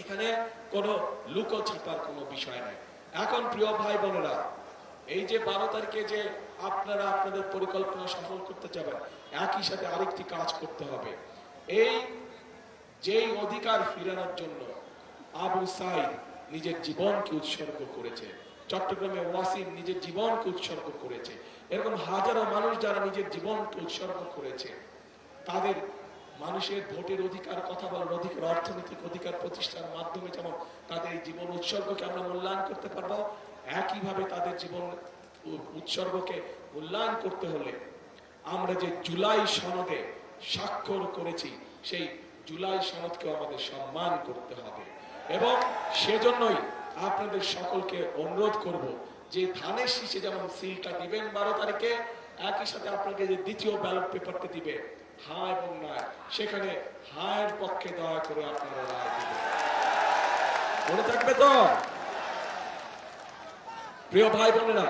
এখানে কোনো লুকোছাপার কোনো বিষয় নাই। এখন প্রিয় ভাই বোনেরা, এই যে 12 তারিখে যে আপনারা আপনাদের পরিকল্পনা সফল করতে যাবেন, একই সাথে আরেকটি কাজ করতে হবে। এই যেই অধিকার ফিরানোর জন্য আবু সাইদ নিজের জীবনকে উৎসর্গ করেছে, চট্টগ্রামে ওয়াসিম নিজের জীবনকে উৎসর্গ করেছে, এরকম হাজারো মানুষ যারা নিজের জীবনকে উৎসর্গ করেছে, তাদের মানুষের ভোটের অধিকার, কথা বলার অধিকার, অর্থনৈতিক অধিকার প্রতিষ্ঠার মাধ্যমে যেমন তাদের জীবন উৎসর্গকে আমরা মূল্যায়ন করতে পারবো, একইভাবে তাদের জীবন উৎসর্গকে মূল্যায়ন করতে হলে আমরা যে জুলাই সনদে স্বাক্ষর করেছি, সেই জুলাই সনদকে আমাদের সম্মান করতে হবে। এবং সেজন্যই আপনাদের সকলকে অনুরোধ করব যে ধানের শীষে যেমন সিলটা দিবেন 12 তারিখে, একই সাথে আপনাকে যে দ্বিতীয় ব্যালট পেপারটা দিবে হ্যাঁ এবং না, সেখানে হায়ের পক্ষে দয়া করে আপনারা রায় দিবেন। মনে থাকবে তো প্রিয় ভাই বোনেরা?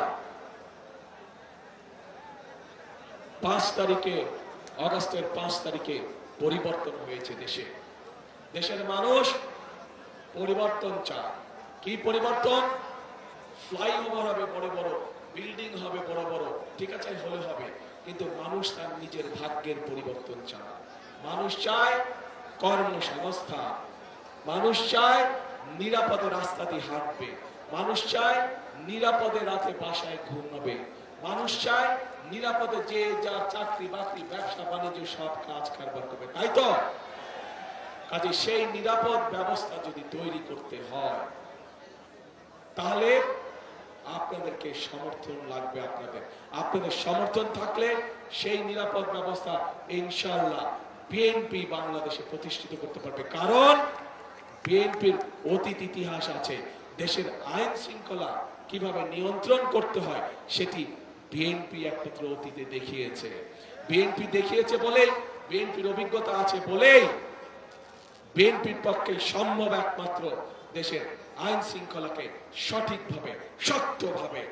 5 তারিখে, আগস্টের 5 তারিখে পরিবর্তন হয়েছে দেশে। দেশের মানুষ পরিবর্তন চায়। কি পরিবর্তন? ফ্লাইওভার হবে বড় বড়, বিল্ডিং হবে বড় বড়, ঠিক আছে, হলে হবে, কিন্তু মানুষ তার নিজের ভাগ্যের পরিবর্তন চায়। মানুষ চায় কর্মসংস্থান, মানুষ চায় নিরাপদে রাস্তা দিয়ে হাঁটবে, মানুষ চায় নিরাপদে রাতে বাসায় ঘুমাবে, মানুষ চায় নিরাপদে যে যার চাকরি বাকরি ব্যবসা বাণিজ্য সব কাজ কারবার করবে, তাই তো? কাজে সেই নিরাপদ ব্যবস্থা যদি তৈরি করতে হয়, তাহলে আপনাদেরকে সমর্থন লাগবে। আপনাদের সমর্থন থাকলে সেই নিরাপদ ব্যবস্থা ইনশাআল্লাহ বিএনপি বাংলাদেশে প্রতিষ্ঠিত করতে পারবে। কারণ বিএনপির অতীত ইতিহাস আছে। দেশের আইন শৃঙ্খলা কিভাবে নিয়ন্ত্রণ করতে হয় সেটি বিএনপি একমাত্র অতীতে দেখিয়েছে। বিএনপি দেখিয়েছে বলেই, বিএনপির অভিজ্ঞতা আছে বলেই বিএনপির পক্ষে সম্ভব একমাত্র দেশের আইন শৃঙ্খলাকে সঠিকভাবে, শক্তভাবে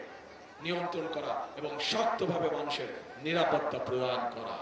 নিয়ন্ত্রণ করা এবং শক্তভাবে মানুষের নিরাপত্তা প্রদান করা।